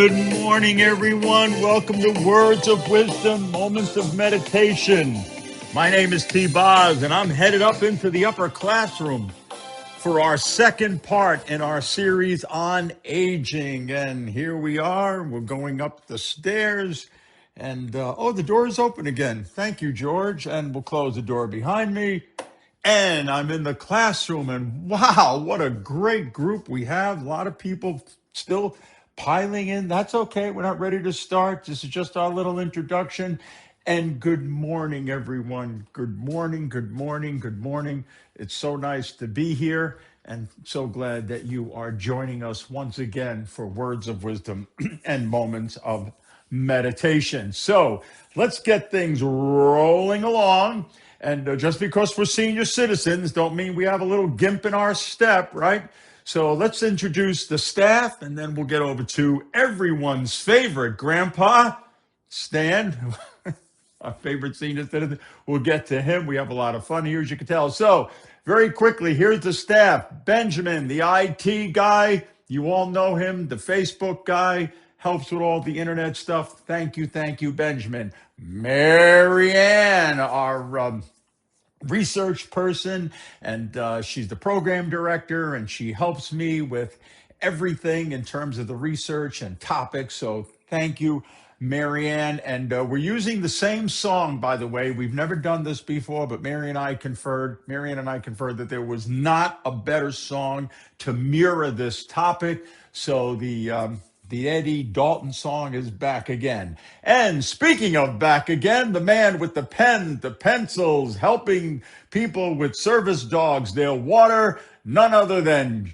Good morning, everyone. Welcome to Words of Wisdom, Moments of Meditation. My name is T. Boz, and I'm headed up into the upper classroom for our second part in our series on aging. And here we are. We're going up the stairs. And, the door is open again. Thank you, George. And we'll close the door behind me. And I'm in the classroom. And wow, what a great group we have. A lot of people still piling in. That's okay. We're not ready to start. This is just our little introduction. And good morning, everyone. Good morning, good morning, good morning. It's so nice to be here and so glad that you are joining us once again for Words of Wisdom and Moments of Meditation. So let's get things rolling along. And just because we're senior citizens don't mean we have a little gimp in our step, right? So let's introduce the staff, and then we'll get over to everyone's favorite grandpa, Stan, our favorite senior citizen. We'll get to him. We have a lot of fun here, as you can tell. So very quickly, here's the staff. Benjamin, the IT guy. You all know him, the Facebook guy, helps with all the internet stuff. Thank you, Benjamin. Marianne, our research person, and she's the program director, and she helps me with everything in terms of the research and topics. So thank you, Marianne. And we're using the same song, by the way. We've never done this before, but Marianne and I conferred that there was not a better song to mirror this topic. So the Eddie Dalton song is back again. And speaking of back again, the man with the pen, the pencils, helping people with service dogs, their water, none other than,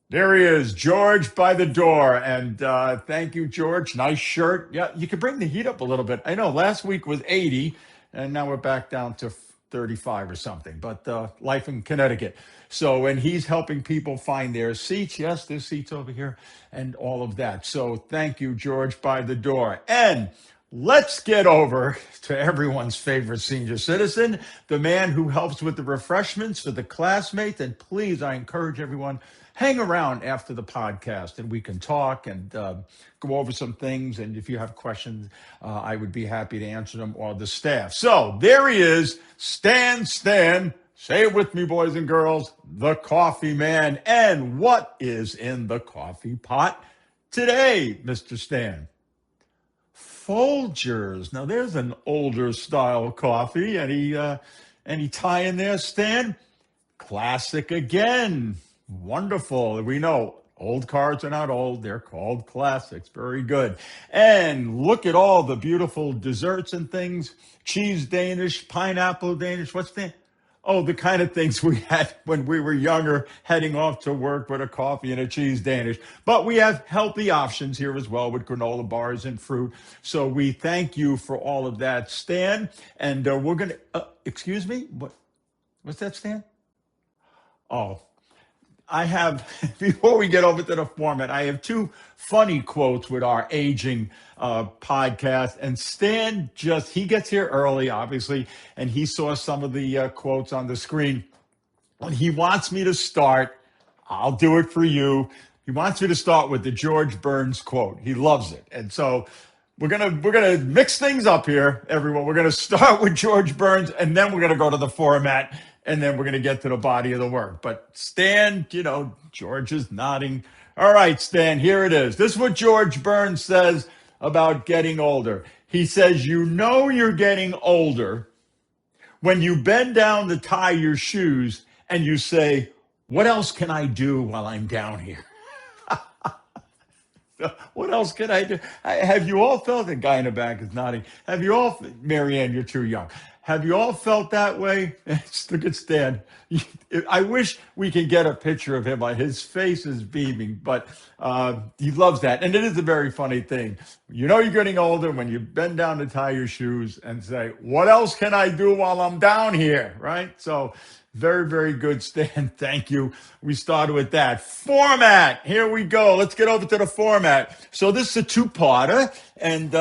there he is, George by the door. And thank you, George. Nice shirt. Yeah, you can bring the heat up a little bit. I know last week was 80, and now we're back down to 35 or something, but life in Connecticut. So, and he's helping people find their seats. Yes, there's seats over here and all of that. So thank you, George by the door. And let's get over to everyone's favorite senior citizen, the man who helps with the refreshments for the classmates. And please, I encourage everyone, hang around after the podcast and we can talk and go over some things. And if you have questions, I would be happy to answer them, or the staff. So there he is, Stan. Say it with me, boys and girls, the coffee man. And what is in the coffee pot today, Mr. Stan? Folgers. Now there's an older style coffee. Any tie in there, Stan? Classic again. Wonderful. We know old cars are not old. They're called classics. Very good. And look at all the beautiful desserts and things. Cheese Danish, pineapple Danish. What's that? Oh, the kind of things we had when we were younger, heading off to work with a coffee and a cheese Danish. But we have healthy options here as well with granola bars and fruit. So we thank you for all of that, Stan. And we're going to, excuse me? What's that, Stan? Oh, I have, before we get over to the format, I have two funny quotes with our aging podcast. And Stan he gets here early, obviously, and he saw some of the quotes on the screen. When he wants me to start, I'll do it for you. He wants me to start with the George Burns quote. He loves it. And so we're gonna mix things up here, everyone. We're gonna start with George Burns, and then we're gonna go to the format. And then we're going to get to the body of the work. But Stan, George is nodding. All right, Stan, here it is. This is what George Burns says about getting older. He says, you're getting older when you bend down to tie your shoes and you say, what else can I do while I'm down here? What else can I do? Have you all felt, the guy in the back is nodding. Have you all, Marianne, you're too young. Have you all felt that way? Look at Stan. I wish we could get a picture of him. His face is beaming, but he loves that. And it is a very funny thing. You're getting older when you bend down to tie your shoes and say, what else can I do while I'm down here, right? So very, very good, Stan. Thank you. We started with that. Format. Here we go. Let's get over to the format. So this is a two-parter. And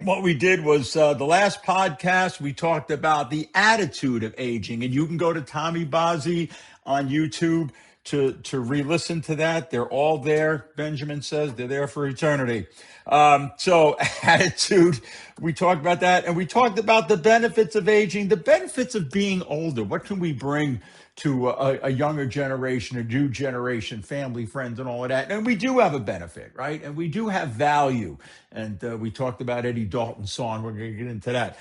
what we did was the last podcast, we talked about the attitude of aging. And you can go to Tommy Bozzi on YouTube to re-listen to that. They're all there. Benjamin says they're there for eternity. So attitude, we talked about that, and we talked about the benefits of aging, the benefits of being older. What can we bring to a younger generation, a new generation, family, friends, and all of that? And we do have a benefit, right? And we do have value. And we talked about Eddie Dalton's song. We're going to get into that.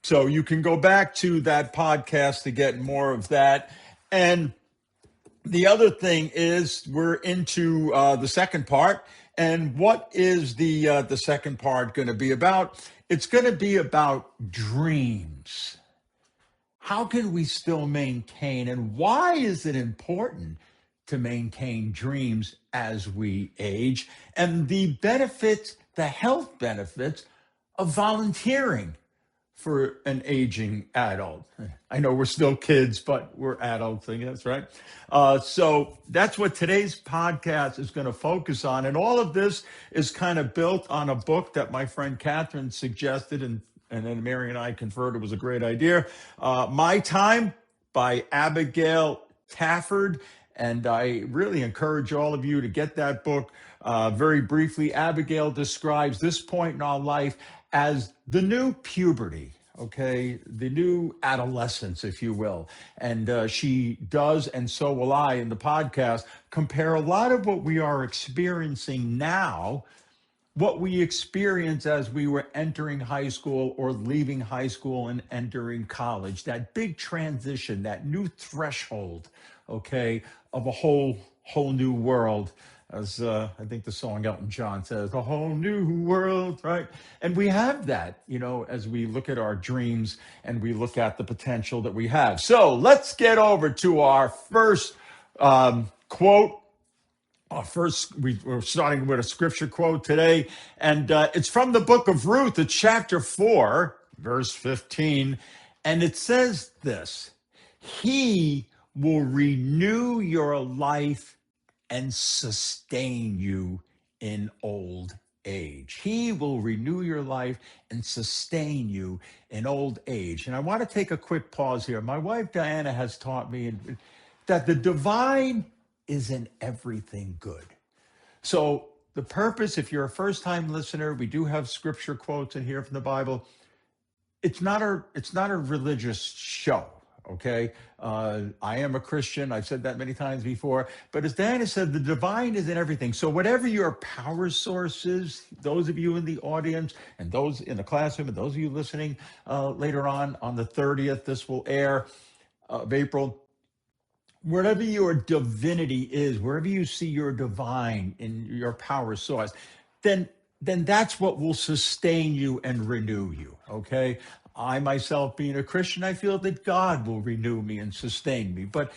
So you can go back to that podcast to get more of that. And the other thing is we're into the second part. And what is the second part going to be about? It's going to be about dreams. How can we still maintain, and why is it important to maintain dreams as we age? And the benefits, the health benefits of volunteering for an aging adult. I know we're still kids, but we're adults, I guess, right? So that's what today's podcast is going to focus on. And all of this is kind of built on a book that my friend Catherine suggested, and then Mary and I conferred it was a great idea. My Time by Abigail Tafford. And I really encourage all of you to get that book. Very briefly, Abigail describes this point in our life as the new puberty, okay, the new adolescence, if you will. And she does, and so will I in the podcast, compare a lot of what we are experiencing now, what we experienced as we were entering high school or leaving high school and entering college, that big transition, that new threshold, okay, of a whole new world. As I think the song Elton John says, a whole new world, right? And we have that, as we look at our dreams and we look at the potential that we have. So let's get over to our first quote. We're starting with a scripture quote today, and it's from the book of Ruth, it's chapter 4, verse 15, and it says this: He will renew your life and sustain you in old age. He will renew your life and sustain you in old age. And I want to take a quick pause here. My wife, Diana, has taught me that the divine is in everything good. So the purpose, if you're a first-time listener, we do have scripture quotes in here from the Bible. It's not a religious show. Okay, I am a Christian. I've said that many times before. But as Diana said, the divine is in everything. So whatever your power source is, those of you in the audience and those in the classroom and those of you listening later on the 30th, this will air of April. Wherever your divinity is, wherever you see your divine in your power source, then that's what will sustain you and renew you. Okay. I myself, being a Christian, I feel that God will renew me and sustain me. But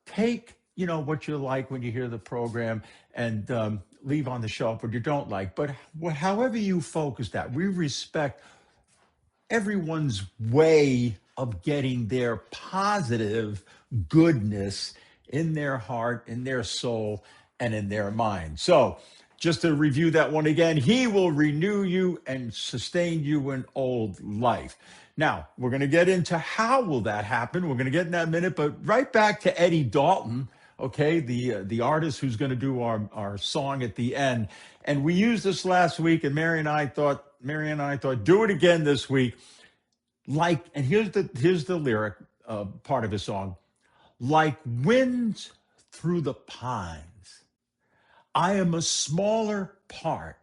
take, what you like when you hear the program and leave on the shelf what you don't like. But however you focus that, we respect everyone's way of getting their positive goodness in their heart, in their soul, and in their mind. So just to review that one again, he will renew you and sustain you in old life. Now, we're going to get into how will that happen. We're going to get in that minute, but right back to Eddie Dalton, okay, the artist who's going to do our song at the end. And we used this last week, and Mary and I thought, do it again this week. And here's the lyric part of his song. Like winds through the pines, I am a smaller part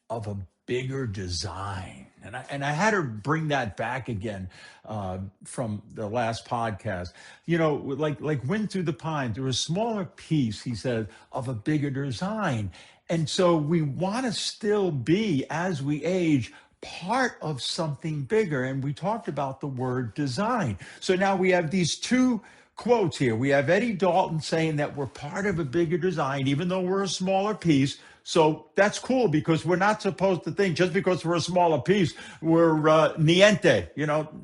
of a bigger design. And I had to bring that back again from the last podcast. Like wind through the pines, there was a smaller piece, he said, of a bigger design. And so we want to still be, as we age, part of something bigger. And we talked about the word design. So now we have these two quotes here. We have Eddie Dalton saying that we're part of a bigger design, even though we're a smaller piece. So that's cool, because we're not supposed to think just because we're a smaller piece, we're niente,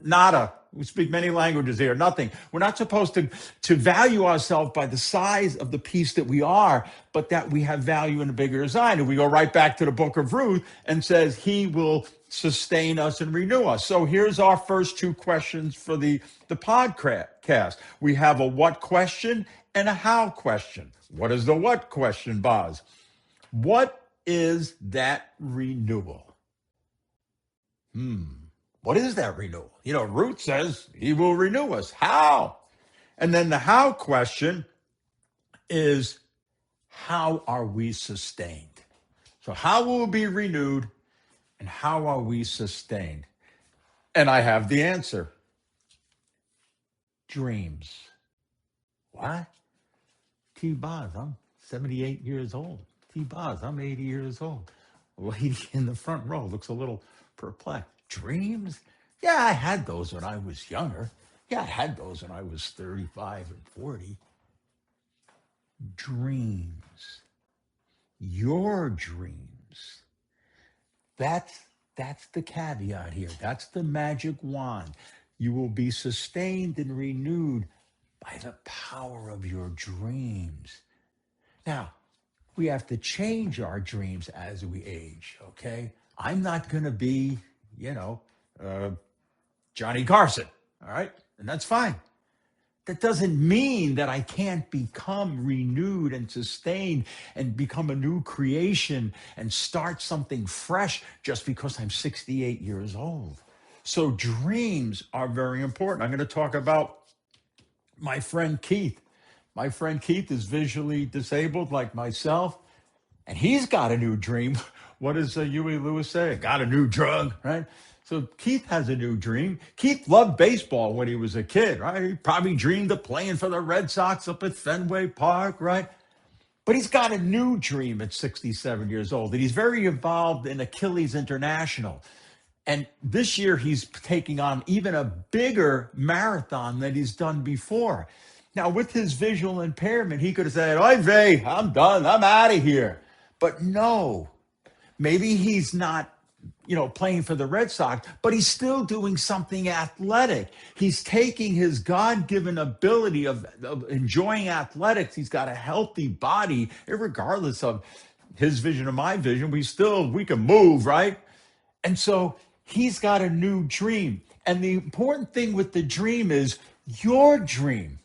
nada. We speak many languages here, nothing. We're not supposed to value ourselves by the size of the piece that we are, but that we have value in a bigger design. And we go right back to the book of Ruth and says he will sustain us and renew us. So here's our first two questions for the podcast. We have a what question and a how question. What is the what question, Boz? What is that renewal? What is that renewal? Ruth says he will renew us. How? And then the how question is, how are we sustained? So how will we be renewed and how are we sustained? And I have the answer. Dreams. What? T. Boz, I'm 78 years old. T. Boz, I'm 80 years old. The lady in the front row looks a little perplexed. Dreams? Yeah, I had those when I was younger. Yeah, I had those when I was 35 and 40. Dreams. Your dreams. That's the caveat here. That's the magic wand. You will be sustained and renewed by the power of your dreams. Now, we have to change our dreams as we age, okay? I'm not going to be, Johnny Carson, all right? And that's fine. That doesn't mean that I can't become renewed and sustained and become a new creation and start something fresh just because I'm 68 years old. So dreams are very important. I'm going to talk about my friend Keith. My friend Keith is visually disabled like myself, and he's got a new dream. What does Huey Lewis say? I got a new drug, right? So Keith has a new dream. Keith loved baseball when he was a kid, right? He probably dreamed of playing for the Red Sox up at Fenway Park, right? But he's got a new dream at 67 years old, and he's very involved in Achilles International. And this year he's taking on even a bigger marathon than he's done before. Now, with his visual impairment, he could have said, "Oy vey, I'm done. I'm out of here." But no, maybe he's not, playing for the Red Sox, but he's still doing something athletic. He's taking his God-given ability of enjoying athletics. He's got a healthy body, regardless of his vision or my vision. We can move, right? And so he's got a new dream. And the important thing with the dream is your dream.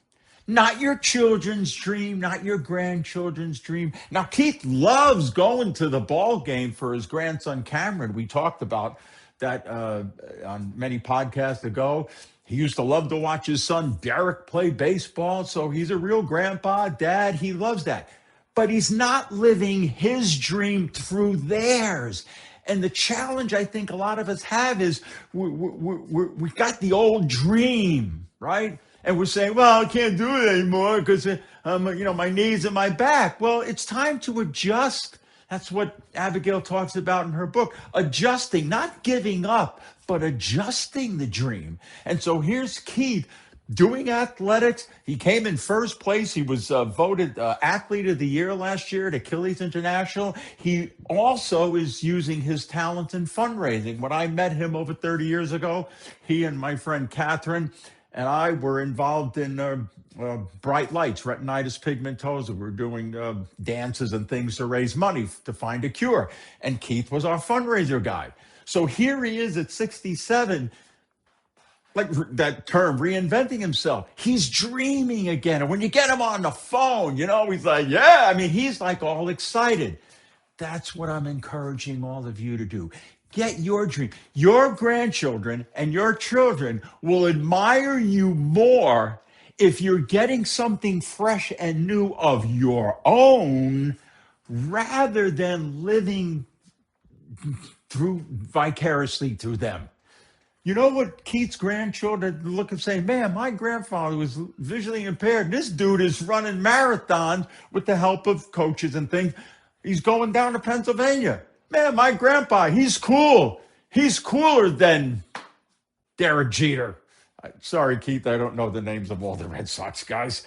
Not your children's dream, not your grandchildren's dream. Now, Keith loves going to the ball game for his grandson, Cameron. We talked about that on many podcasts ago. He used to love to watch his son, Derek, play baseball. So he's a real grandpa, dad. He loves that. But he's not living his dream through theirs. And the challenge I think a lot of us have is we got the old dream, right? And we're saying, well, I can't do it anymore because, my knees and my back. Well, it's time to adjust. That's what Abigail talks about in her book. Adjusting, not giving up, but adjusting the dream. And so here's Keith doing athletics. He came in first place. He was voted Athlete of the Year last year at Achilles International. He also is using his talents in fundraising. When I met him over 30 years ago, he and my friend Catherine and I were involved in Bright Lights, retinitis pigmentosa. We're doing dances and things to raise money to find a cure. And Keith was our fundraiser guy. So here he is at 67, like that term, reinventing himself. He's dreaming again. And when you get him on the phone, he's like, yeah, he's like all excited. That's what I'm encouraging all of you to do. Get your dream. Your grandchildren and your children will admire you more if you're getting something fresh and new of your own rather than living vicariously through them. You know what Keith's grandchildren look and say, man, my grandfather was visually impaired. And this dude is running marathons with the help of coaches and things. He's going down to Pennsylvania. Man, my grandpa, he's cool. He's cooler than Derek Jeter. Sorry, Keith, I don't know the names of all the Red Sox guys.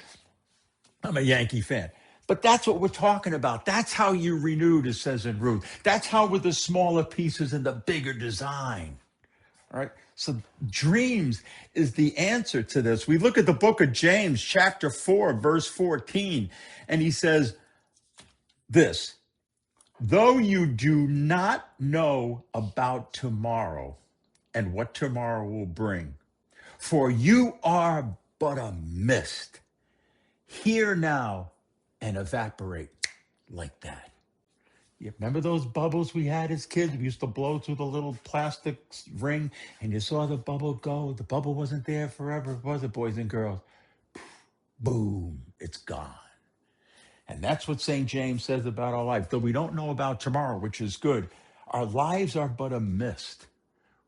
I'm a Yankee fan. But that's what we're talking about. That's how you're renewed, it says in Ruth. That's how with the smaller pieces and the bigger design. All right. So dreams is the answer to this. We look at the book of James, chapter 4, verse 14, and he says this: though you do not know about tomorrow and what tomorrow will bring, for you are but a mist. here now, and evaporate like that. You remember those bubbles we had as kids? We used to blow through the little plastic ring and you saw the bubble go. The bubble wasn't there forever, was it, boys and girls? Boom, it's gone. And that's what St. James says about our life. Though we don't know about tomorrow, which is good, our lives are but a mist.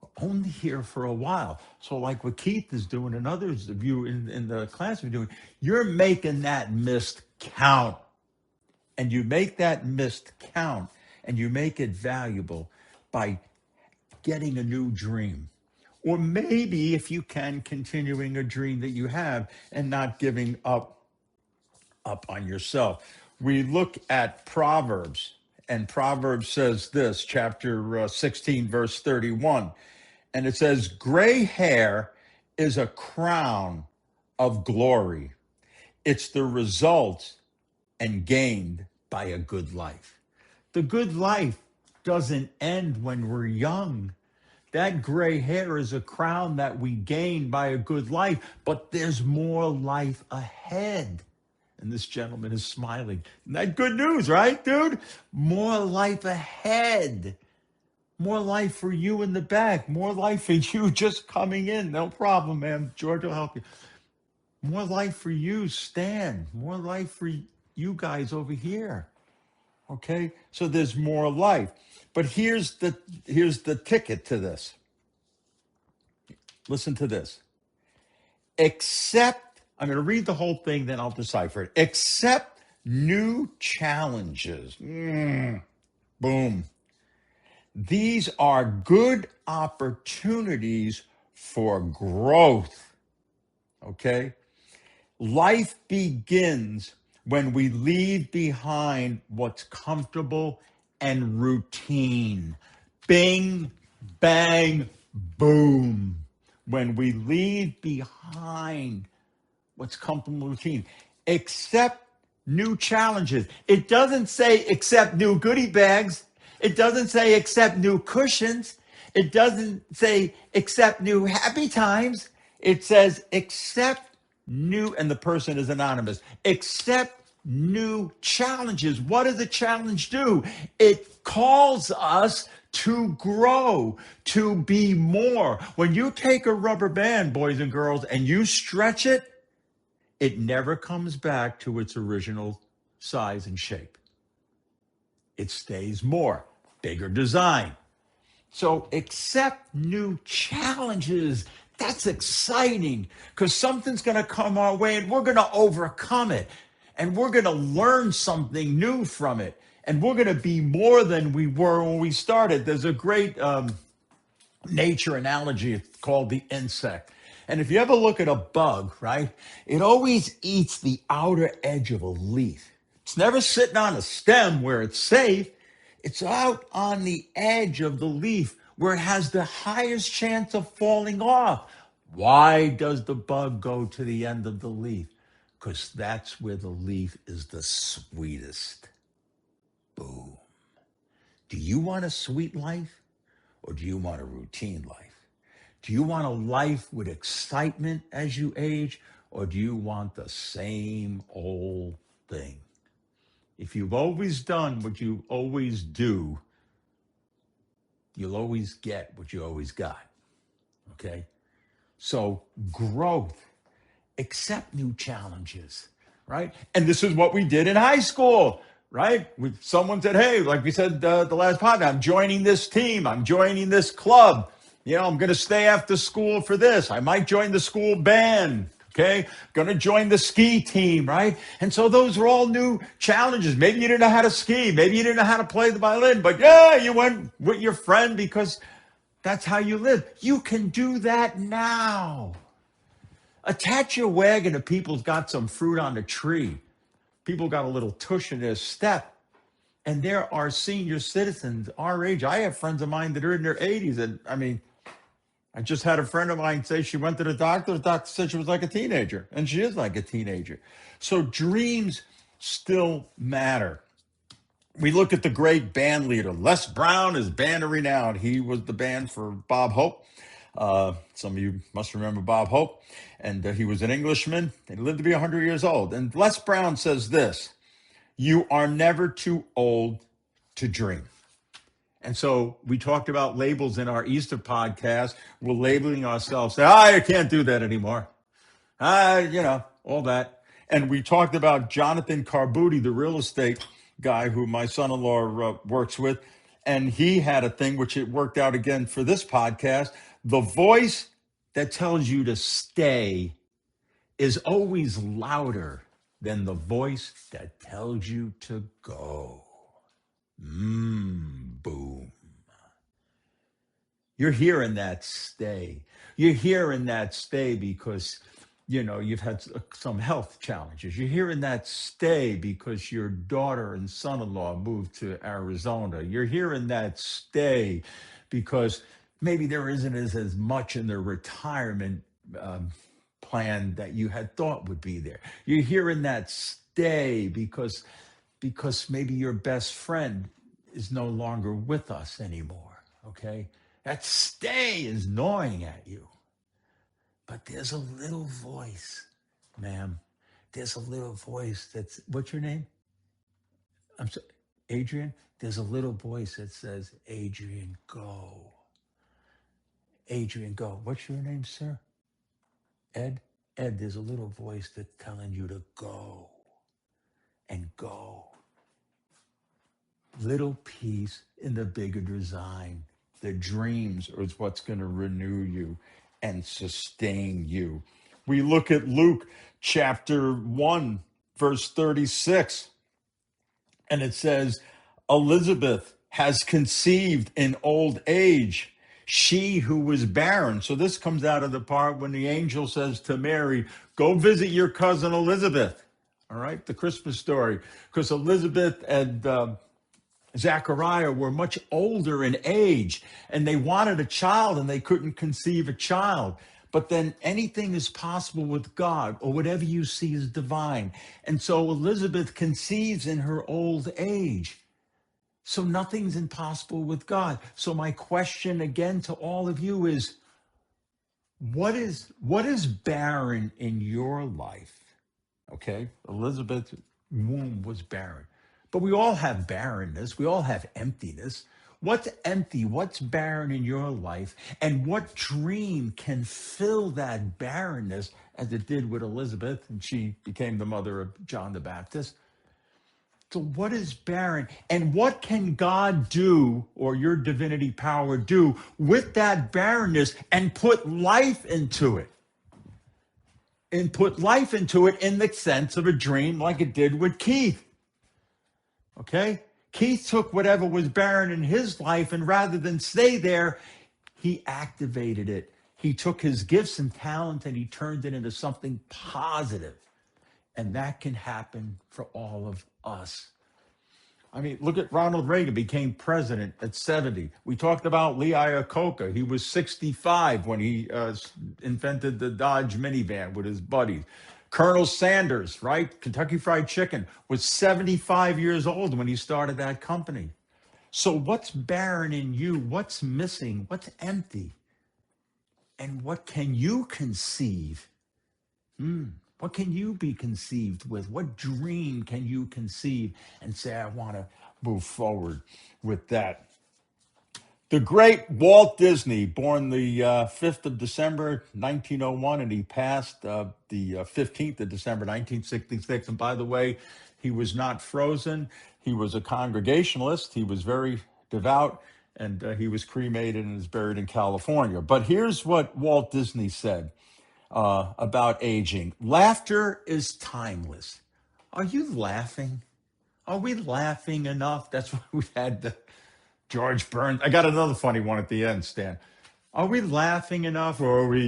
We're only here for a while. So like what Keith is doing and others of you in the class are doing, you're making that mist count. And you make that mist count and you make it valuable by getting a new dream. Or maybe, if you can, continuing a dream that you have and not giving up on yourself. We look at Proverbs, and Proverbs says this, chapter 16, verse 31. And it says, gray hair is a crown of glory. It's the result and gained by a good life. The good life doesn't end when we're young. That gray hair is a crown that we gain by a good life, but there's more life ahead. And this gentleman is smiling. Isn't that good news, right, dude? More life ahead. More life for you in the back. More life for you just coming in. No problem, man. George will help you. More life for you, Stan. More life for you guys over here. Okay? So there's more life. But here's the ticket to this. Listen to this. Accept, I'm going to read the whole thing, then I'll decipher it. Accept new challenges. Boom. These are good opportunities for growth. Okay? Life begins when we leave behind what's comfortable and routine. Bing, bang, boom. When we leave behind what's comfortable and routine. Accept new challenges. It doesn't say accept new goodie bags. It doesn't say accept new cushions. It doesn't say accept new happy times. It says accept new, and the person is anonymous, accept new challenges. What does a challenge do? It calls us to grow, to be more. When you take a rubber band, boys and girls, and you stretch it, it never comes back to its original size and shape. It stays more, bigger design. So accept new challenges. That's exciting because something's going to come our way and we're going to overcome it. And we're going to learn something new from it. And we're going to be more than we were when we started. There's a great nature analogy. It's called the insect. And if you ever look at a bug, right, it always eats the outer edge of a leaf. It's never sitting on a stem where it's safe. It's out on the edge of the leaf where it has the highest chance of falling off. Why does the bug go to the end of the leaf? Because that's where the leaf is the sweetest. Boom. Do you want a sweet life or do you want a routine life? Do you want a life with excitement as you age or do you want the same old thing? If you've always done what you always do, you'll always get what you always got. Okay? So growth, accept new challenges, right? And this is what we did in high school, right? Someone said, hey, like we said the last podcast, I'm joining this team. I'm joining this club. You know, I'm going to stay after school for this. I might join the school band. Okay, going to join the ski team, right? And so those are all new challenges. Maybe you didn't know how to ski. Maybe you didn't know how to play the violin, but yeah, you went with your friend because that's how you live. You can do that now. Attach your wagon if people's got some fruit on the tree. People got a little tush in their step. And there are senior citizens our age. I have friends of mine that are in their 80s. And I mean, I just had a friend of mine say she went to the doctor. The doctor said she was like a teenager. And she is like a teenager. So dreams still matter. We look at the great band leader. Les Brown is band of renown. He was the band for Bob Hope. Some of you must remember Bob Hope. And he was an Englishman. He lived to be 100 years old. And Les Brown says this: you are never too old to dream. And so we talked about labels in our Easter podcast. We're labeling ourselves. I can't do that anymore. All that. And we talked about Jonathan Carbuti, the real estate guy who my son-in-law works with. And he had a thing, which it worked out again for this podcast. The voice that tells you to stay is always louder than the voice that tells you to go. Boom. You're hearing that stay. You're hearing that stay because, you've had some health challenges. You're hearing that stay because your daughter and son-in-law moved to Arizona. You're hearing that stay because maybe there isn't as much in the retirement plan that you had thought would be there. You're hearing that stay because maybe your best friend is no longer with us anymore, okay? That stay is gnawing at you. But there's a little voice, ma'am. There's a little voice that's, what's your name? I'm sorry, Adrian? There's a little voice that says, Adrian, go. Adrian, go. What's your name, sir? Ed? Ed, there's a little voice that's telling you to go and go. Little piece in the bigger design. The dreams is what's going to renew you and sustain you. We look at Luke chapter 1, verse 36, and it says, Elizabeth has conceived in old age, she who was barren. So this comes out of the part when the angel says to Mary, go visit your cousin Elizabeth. All right, the Christmas story. Because Elizabeth and Zechariah were much older in age, and they wanted a child and they couldn't conceive a child. But then anything is possible with God, or whatever you see is divine. And so Elizabeth conceives in her old age. So nothing's impossible with God. So my question again to all of you is, what is barren in your life? Okay, Elizabeth's womb was barren. But we all have barrenness. We all have emptiness. What's empty? What's barren in your life? And what dream can fill that barrenness as it did with Elizabeth? And she became the mother of John the Baptist. So what is barren? And what can God do, or your divinity power do, with that barrenness and put life into it? And put life into it in the sense of a dream, like it did with Keith. Okay? Keith took whatever was barren in his life, and rather than stay there, he activated it. He took his gifts and talent and he turned it into something positive. And that can happen for all of us. I mean, look at Ronald Reagan, became president at 70. We talked about Lee Iacocca. He was 65 when he invented the Dodge minivan with his buddies. Colonel Sanders, right? Kentucky Fried Chicken, was 75 years old when he started that company. So what's barren in you? What's missing? What's empty? And what can you conceive? What can you be conceived with? What dream can you conceive and say, I want to move forward with that? The great Walt Disney, born the 5th of December, 1901, and he passed the 15th of December, 1966. And by the way, he was not frozen. He was a Congregationalist. He was very devout, and he was cremated and is buried in California. But here's what Walt Disney said about aging. Laughter is timeless. Are you laughing? Are we laughing enough? That's why we had the George Burns. I got another funny one at the end, Stan. Are we laughing enough, or are we,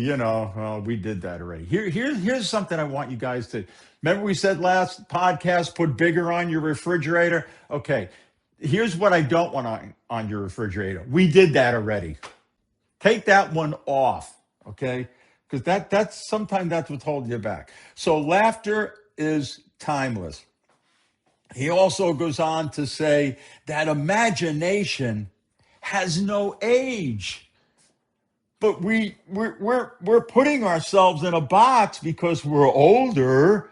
we did that already. Here's something I want you guys to, remember we said last podcast, put bigger on your refrigerator? Okay, here's what I don't want on your refrigerator. We did that already. Take that one off, okay? Because that's sometimes that's what's holding you back. So laughter is timeless. He also goes on to say that imagination has no age. but we're putting ourselves in a box because we're older,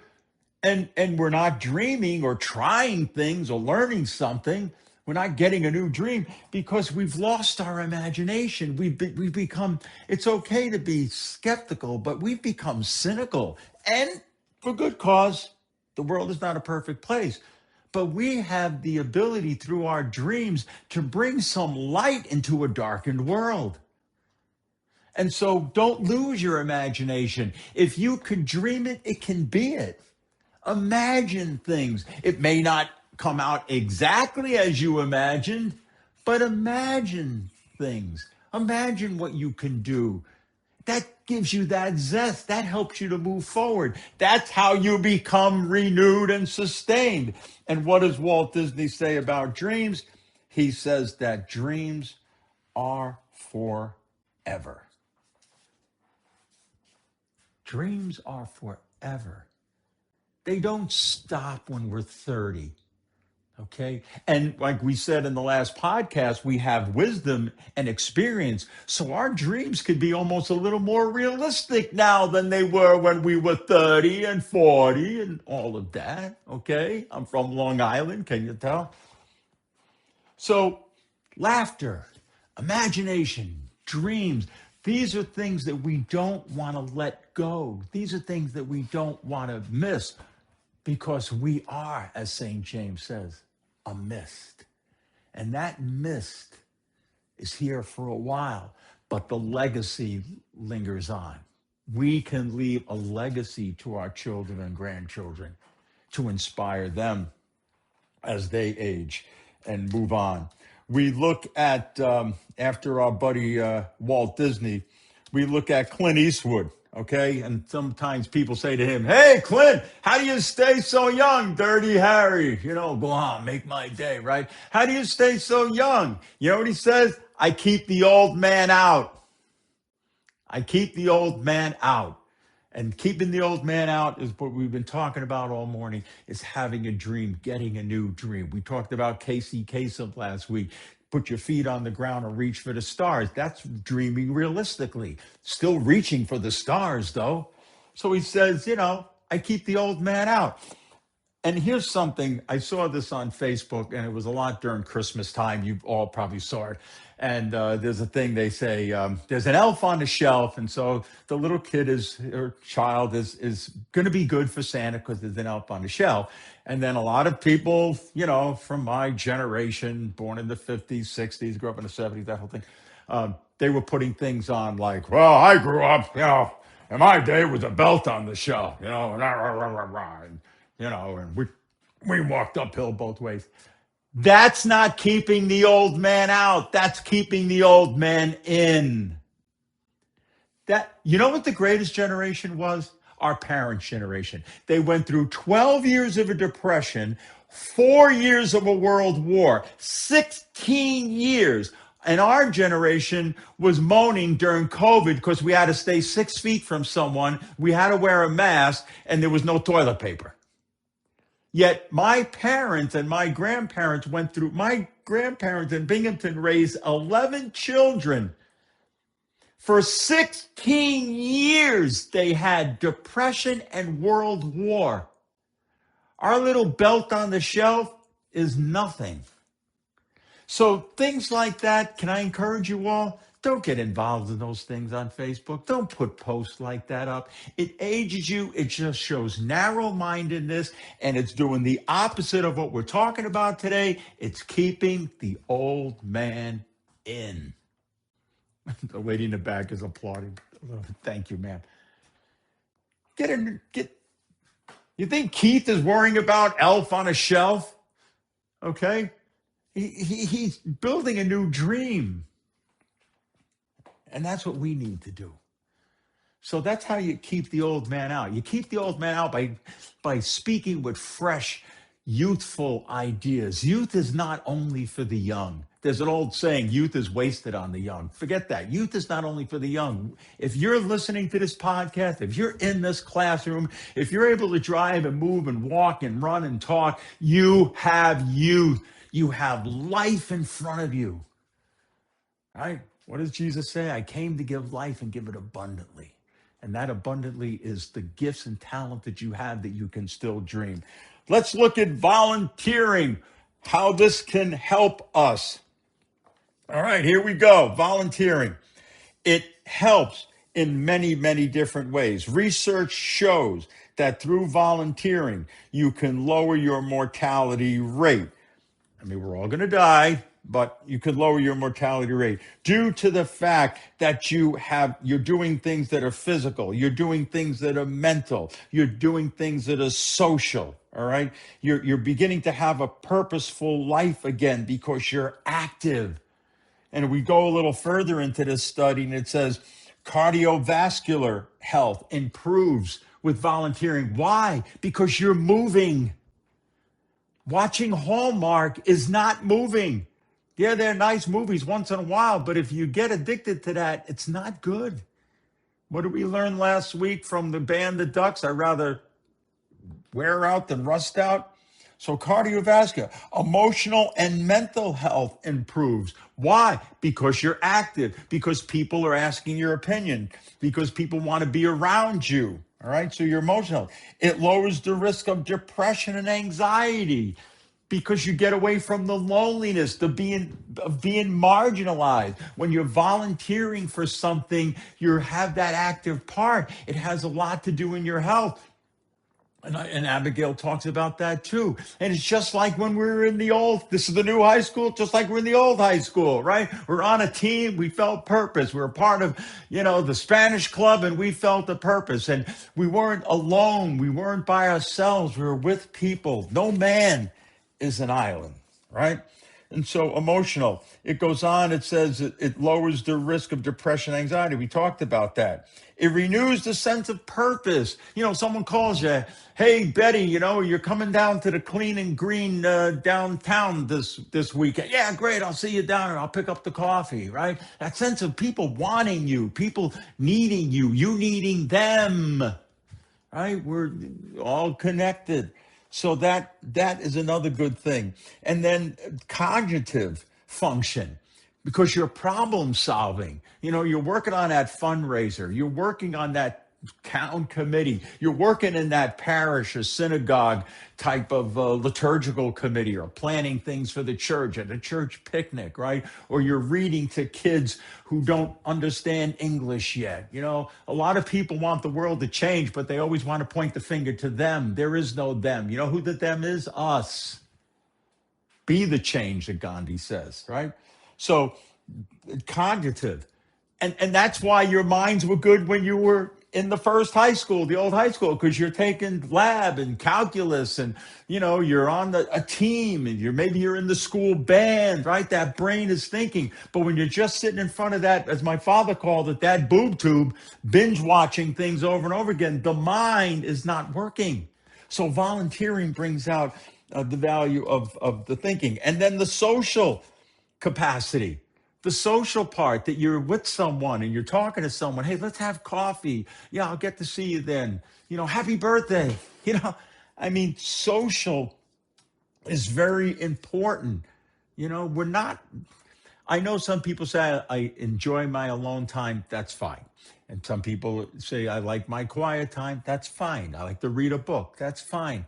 and we're not dreaming or trying things or learning something. We're not getting a new dream because we've lost our imagination. We've become, it's okay to be skeptical, but we've become cynical, and for good cause. The world is not a perfect place, but we have the ability through our dreams to bring some light into a darkened world. And so don't lose your imagination. If you can dream it, it can be it. Imagine things. It may not come out exactly as you imagined, but imagine things. Imagine what you can do. That gives you that zest. That helps you to move forward. That's how you become renewed and sustained. And what does Walt Disney say about dreams? He says that dreams are forever. Dreams are forever. They don't stop when we're 30. Okay. And like we said in the last podcast, we have wisdom and experience. So our dreams could be almost a little more realistic now than they were when we were 30 and 40 and all of that. Okay. I'm from Long Island. Can you tell? So laughter, imagination, dreams, these are things that we don't want to let go. These are things that we don't want to miss, because we are, as St. James says, a mist. And that mist is here for a while, but the legacy lingers on. We can leave a legacy to our children and grandchildren to inspire them as they age and move on. We look at, after our buddy Walt Disney, we look at Clint Eastwood, okay? And sometimes people say to him, "Hey, Clint, how do you stay so young, Dirty Harry? You know, go on, make my day, right? How do you stay so young?" You know what he says? "I keep the old man out. I keep the old man out." And keeping the old man out is what we've been talking about all morning, is having a dream, getting a new dream. We talked about Casey Kasem last week. Put your feet on the ground and reach for the stars. That's dreaming realistically. Still reaching for the stars, though. So he says, I keep the old man out. And here's something, I saw this on Facebook, and it was a lot during Christmas time. You all probably saw it. And there's a thing they say, there's an elf on the shelf. And so the little kid or child is going to be good for Santa because there's an elf on the shelf. And then a lot of people, from my generation, born in the 50s, 60s, grew up in the 70s, that whole thing, they were putting things on like, "Well, I grew up, in my day it was a belt on the shelf, and rah, rah, rah, rah, rah, and we walked uphill both ways." That's not keeping the old man out. That's keeping the old man in. You know what the greatest generation was? Our parents' generation. They went through 12 years of a depression, 4 years of a world war, 16 years. And our generation was moaning during COVID because we had to stay 6 feet from someone, we had to wear a mask, and there was no toilet paper. Yet my parents and my grandparents my grandparents in Binghamton raised 11 children. For 16 years, they had depression and world war. Our little belt on the shelf is nothing. So things like that, can I encourage you all? Don't get involved in those things on Facebook. Don't put posts like that up. It ages you. It just shows narrow-mindedness, and it's doing the opposite of what we're talking about today. It's keeping the old man in. The lady in the back is applauding. Thank you, ma'am. You think Keith is worrying about elf on a shelf? Okay? He's building a new dream. And that's what we need to do. So that's how you keep the old man out. You keep the old man out by speaking with fresh, youthful ideas. Youth is not only for the young. There's an old saying, youth is wasted on the young. Forget that. Youth is not only for the young. If you're listening to this podcast, if you're in this classroom, if you're able to drive and move and walk and run and talk, you have youth. You have life in front of you. Right? What does Jesus say? I came to give life and give it abundantly. And that abundantly is the gifts and talent that you have that you can still dream. Let's look at volunteering, how this can help us. All right, here we go. Volunteering. It helps in many, many different ways. Research shows that through volunteering, you can lower your mortality rate. I mean, we're all going to die, but you could lower your mortality rate due to the fact that you're doing things that are physical, you're doing things that are mental, you're doing things that are social. All right, you're beginning to have a purposeful life again because you're active. And we go a little further into this study, and it says cardiovascular health improves with volunteering. Why? Because you're moving. Watching Hallmark is not moving. Yeah, they're nice movies once in a while, but if you get addicted to that, it's not good. What did we learn last week from the band The Ducks? I'd rather wear out than rust out. So cardiovascular, emotional and mental health improves. Why? Because you're active, because people are asking your opinion, because people want to be around you. All right, so your emotional. It lowers the risk of depression and anxiety because you get away from the loneliness, of being marginalized. When you're volunteering for something, you have that active part. It has a lot to do in your health. And Abigail talks about that too. And it's just like when we were in this is the new high school, just like we're in the old high school, right? We're on a team. We felt purpose. We were part of, the Spanish club, and we felt the purpose. And we weren't alone. We weren't by ourselves. We were with people. No man is an island, right? And so emotional, it goes on, it says it lowers the risk of depression, anxiety. We talked about that. It renews the sense of purpose. Someone calls you, hey, Betty, you're coming down to the Clean and Green downtown this weekend. Yeah, great. I'll see you down there. I'll pick up the coffee, right? That sense of people wanting you, people needing you needing them, right? We're all connected. So that is another good thing. And then cognitive function, because you're problem solving. You're working on that fundraiser. You're working on that town committee. You're working in that parish or synagogue type of liturgical committee, or planning things for the church at a church picnic, right? Or you're reading to kids who don't understand English yet. A lot of people want the world to change, but they always want to point the finger to them. There is no them. You know who the them is? Us. Be the change that Gandhi says, right? So cognitive. And that's why your minds were good when you were in the first high school, the old high school, because you're taking lab and calculus, and you're on a team, and you're in the school band, right? That brain is thinking. But when you're just sitting in front of that, as my father called it, that boob tube, binge watching things over and over again, the mind is not working. So volunteering brings out the value of the thinking. And then the social capacity. The social part, that you're with someone and you're talking to someone. Hey, let's have coffee. Yeah, I'll get to see you then. Happy birthday. Social is very important. I know some people say I enjoy my alone time. That's fine. And some people say I like my quiet time. That's fine. I like to read a book. That's fine.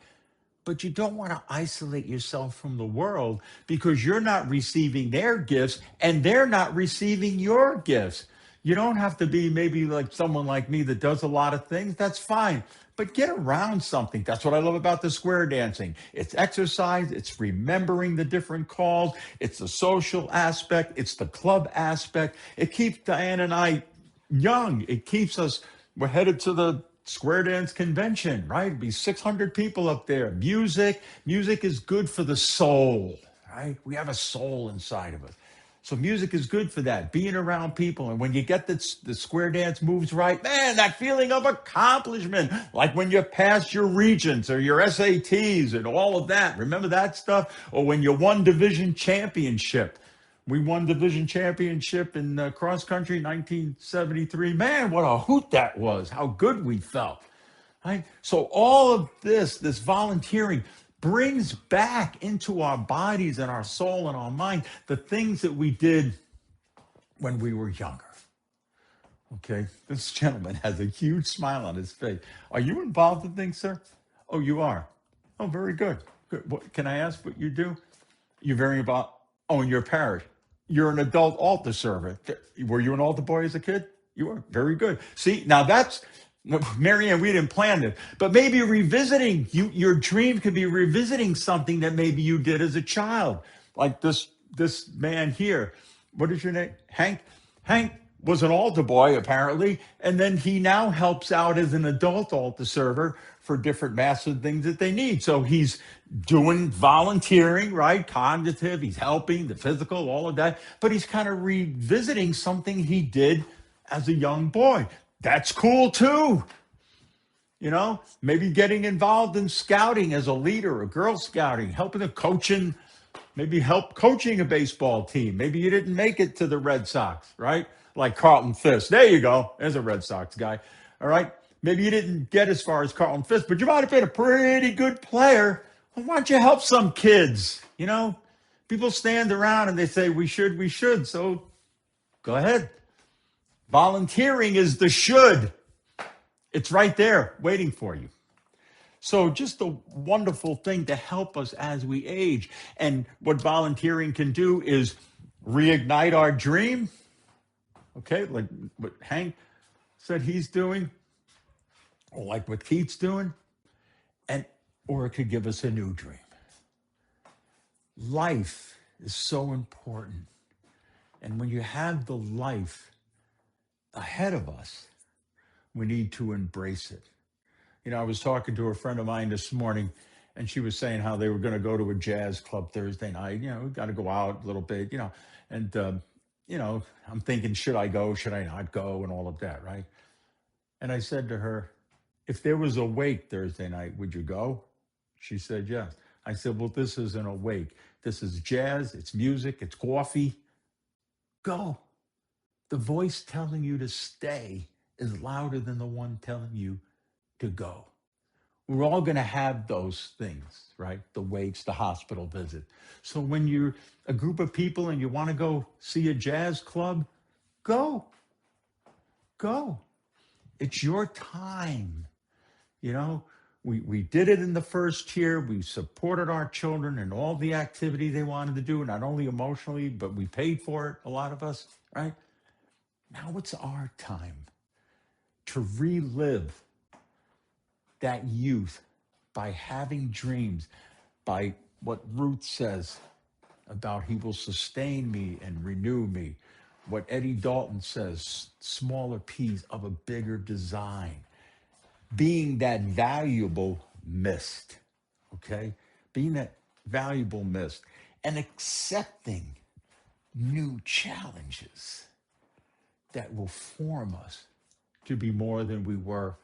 But you don't want to isolate yourself from the world, because you're not receiving their gifts and they're not receiving your gifts. You don't have to be maybe like someone like me that does a lot of things. That's fine. But get around something. That's what I love about the square dancing. It's exercise. It's remembering the different calls. It's the social aspect. It's the club aspect. It keeps Diane and I young. It keeps us, we're headed to the square dance convention, right? It'd be 600 people up there. Music is good for the soul, right? We have a soul inside of us. So music is good for that, being around people. And when you get the square dance moves right, man, that feeling of accomplishment, like when you pass your regents or your SATs and all of that. Remember that stuff? Or when you won division championship. We won division championship in cross country 1973. Man, what a hoot that was. How good we felt. Right? So all of this volunteering brings back into our bodies and our soul and our mind the things that we did when we were younger. Okay, this gentleman has a huge smile on his face. Are you involved in things, sir? Oh, you are. Oh, very good. Good. What, can I ask what you do? You're very involved. Oh, in your parish. You're an adult altar server. Were you an altar boy as a kid? You were. Very good. See, now that's, Marianne, we didn't plan this, but maybe revisiting, your dream could be revisiting something that maybe you did as a child. Like this man here. What is your name? Hank? Hank was an altar boy, apparently, and then he now helps out as an adult altar server for different massive things that they need. So he's doing volunteering, right? Cognitive, he's helping, the physical, all of that, but he's kind of revisiting something he did as a young boy. That's cool too. You know, maybe getting involved in scouting as a leader, or Girl Scouting, helping the coaching, maybe help coaching a baseball team. Maybe you didn't make it to the Red Sox, right? Like Carlton Fisk. There you go. There's a Red Sox guy. All right. Maybe you didn't get as far as Carlton Fisk, but you might have been a pretty good player. Well, why don't you help some kids? You know, people stand around and they say, we should. So go ahead. Volunteering is the should. It's right there waiting for you. So just a wonderful thing to help us as we age. And what volunteering can do is reignite our dream. Okay, like what Hank said he's doing, or like what Keith's doing, or it could give us a new dream. Life is so important. And when you have the life ahead of us, we need to embrace it. You know, I was talking to a friend of mine this morning, and she was saying how they were going to go to a jazz club Thursday night. You know, we got to go out a little bit, you know, and, you know, I'm thinking, should I go? Should I not go? And all of that, right? And I said to her, if there was a wake Thursday night, would you go? She said, yes. I said, well, this isn't a wake. This is jazz. It's music. It's coffee. Go. The voice telling you to stay is louder than the one telling you to go. We're all going to have those things, right? The wakes, the hospital visit. So when you're a group of people and you want to go see a jazz club, go. Go. It's your time. You know, we did it in the first year. We supported our children and all the activity they wanted to do, not only emotionally, but we paid for it, a lot of us, right? Now it's our time to relive that youth by having dreams, by what Ruth says about he will sustain me and renew me. What Eddie Dalton says, smaller piece of a bigger design. Being that valuable mist, okay? Being that valuable mist and accepting new challenges that will form us to be more than we were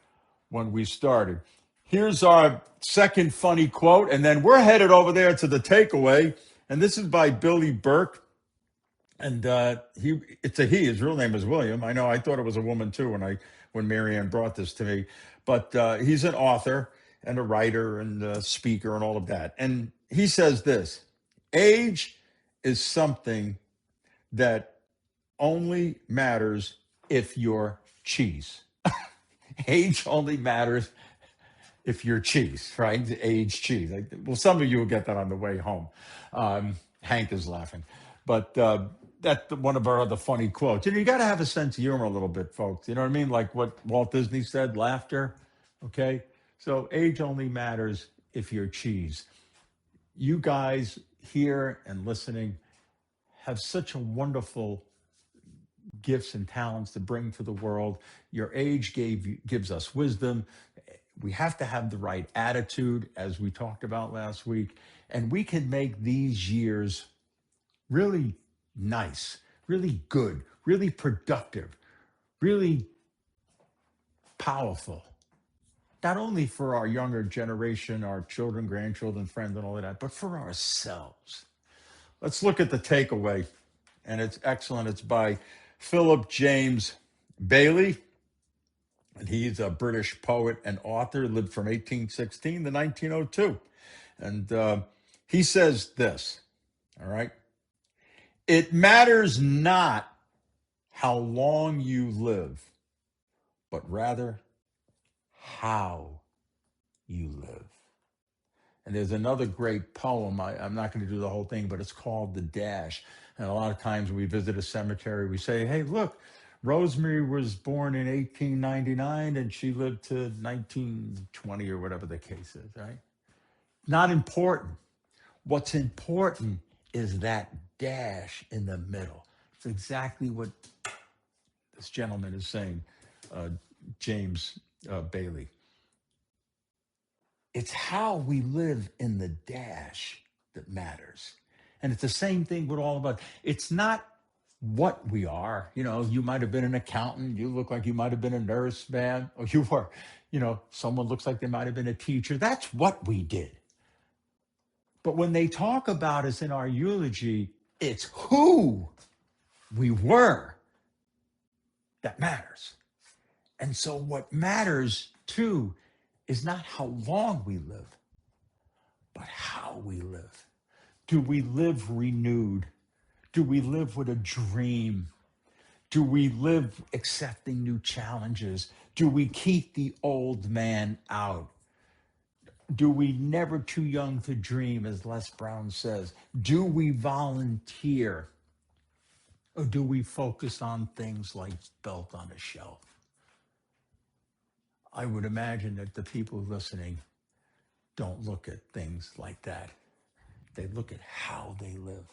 when we started. Here's our second funny quote, and then we're headed over there to the takeaway, and this is by Billy Burke. And it's a he. His real name is William. I know. I thought it was a woman too when Marianne brought this to me. But he's an author and a writer and a speaker and all of that. And he says this: age is something that only matters if you're cheese. Age only matters if you're cheese, right? Age cheese. Like, well, some of you will get that on the way home. Hank is laughing, but. That's one of our other funny quotes. You got to have a sense of humor a little bit, folks. You know what I mean? Like what Walt Disney said, laughter. Okay. So age only matters if you're cheese. You guys here and listening have such a wonderful gifts and talents to bring to the world. Your age gives us wisdom. We have to have the right attitude, as we talked about last week, and we can make these years really nice, really good, really productive, really powerful. Not only for our younger generation, our children, grandchildren, friends, and all of that, but for ourselves. Let's look at the takeaway, and it's excellent. It's by Philip James Bailey, and he's a British poet and author, lived from 1816 to 1902. And he says this, all right? It matters not how long you live, but rather how you live. And there's another great poem. I'm not going to do the whole thing, but it's called The Dash. And a lot of times when we visit a cemetery, we say, hey, look, Rosemary was born in 1899 and she lived to 1920 or whatever the case is, right? Not important. What's important is that dash in the middle. It's exactly what this gentleman is saying, James Bailey. It's how we live in the dash that matters. And it's the same thing with all of us. It's not what we are. You know, you might have been an accountant. You look like you might have been a nurse, man. Or you were, someone looks like they might have been a teacher. That's what we did. But when they talk about us in our eulogy, it's who we were that matters. And so what matters too is not how long we live, but how we live. Do we live renewed? Do we live with a dream? Do we live accepting new challenges? Do we keep the old man out? Do we never too young to dream, as Les Brown says? Do we volunteer? Or do we focus on things like belt on a shelf? I would imagine that the people listening don't look at things like that. They look at how they live.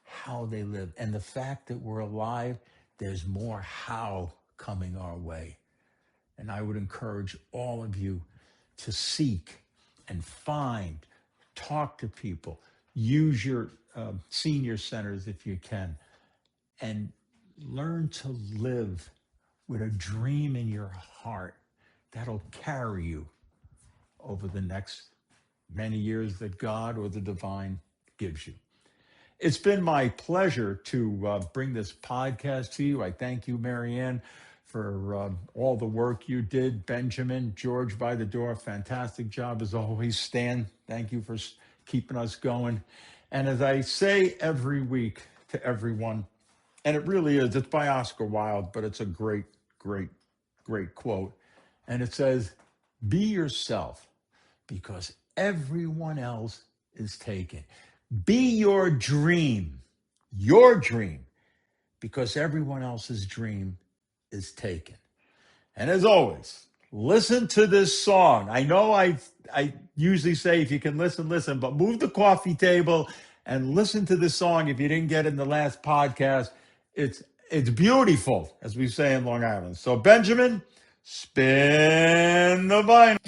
How they live. And the fact that we're alive, there's more how coming our way. And I would encourage all of you to seek and find, talk to people, use your senior centers if you can, and learn to live with a dream in your heart that'll carry you over the next many years that God or the divine gives you. It's been my pleasure to bring this podcast to you. I thank you, Marianne, for all the work you did. Benjamin, George by the door, fantastic job as always. Stan, thank you for keeping us going. And as I say every week to everyone, and it really is, it's by Oscar Wilde, but it's a great, great, great quote. And it says, be yourself because everyone else is taken. Be your dream, because everyone else's dream is taken. And as always, listen to this song. I know I usually say if you can listen, but move the coffee table and listen to this song if you didn't get it in the last podcast. It's beautiful, as we say in Long Island. So Benjamin, spin the vinyl.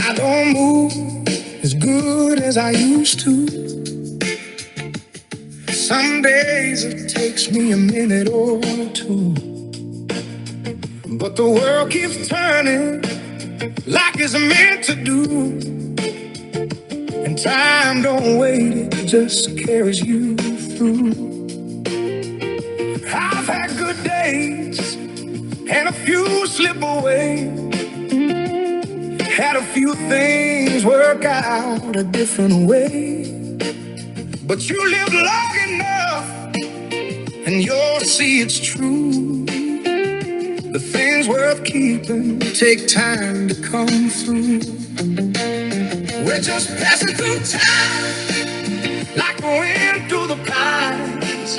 I don't move as good as I used to. Some days it takes me a minute or two. But the world keeps turning like it's meant to do. And time don't wait, it just carries you through. I've had good days and a few slip away. Had a few things work out a different way. But you live long enough and you'll see it's true. The things worth keeping take time to come through. We're just passing through time like the wind through the pines.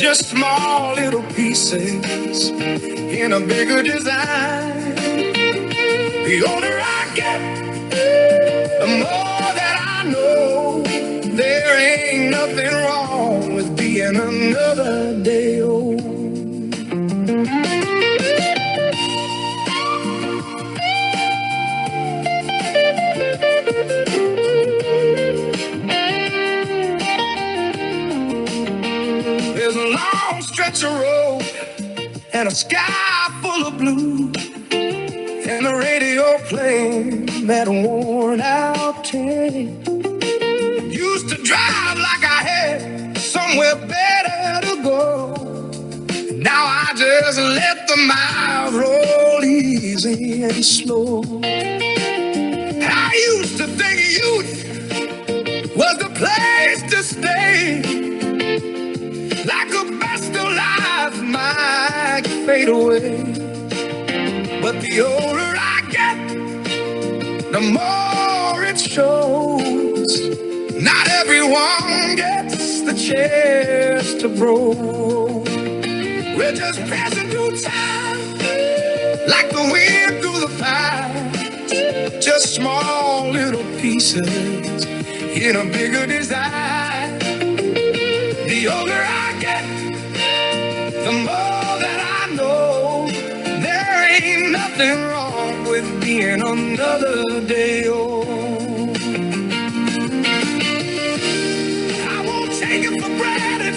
Just small little pieces in a bigger design. The older I get, the more that I know there ain't nothing wrong with being another day old. There's a long stretch of road and a sky full of blue, and the radio playing that worn out tape. Used to drive like I had somewhere better to go. Now I just let the miles roll easy easy and slow. I used to think youth was the place to stay, like a best of life might fade away. But the older I get, the more it shows. Not everyone gets the chance to grow. We're just passing through time, like the wind through the pine. Just small little pieces in a bigger design. The older I get, the more that I know there ain't nothing wrong with being another day old. I won't take it for granted,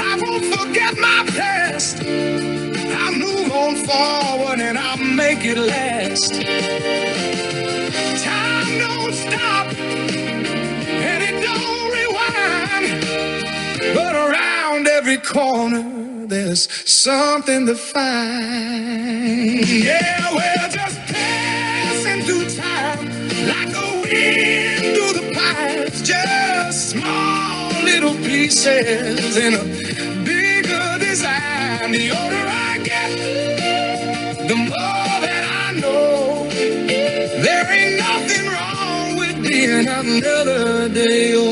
I won't forget my past. I'll move on forward and I'll make it last. Time don't stop and it don't rewind, but around every corner there's something to find. Yeah, we're just passing through time, like a wind through the pipes. Just small little pieces in a bigger design. The older I get, the more that I know there ain't nothing wrong with being another day old.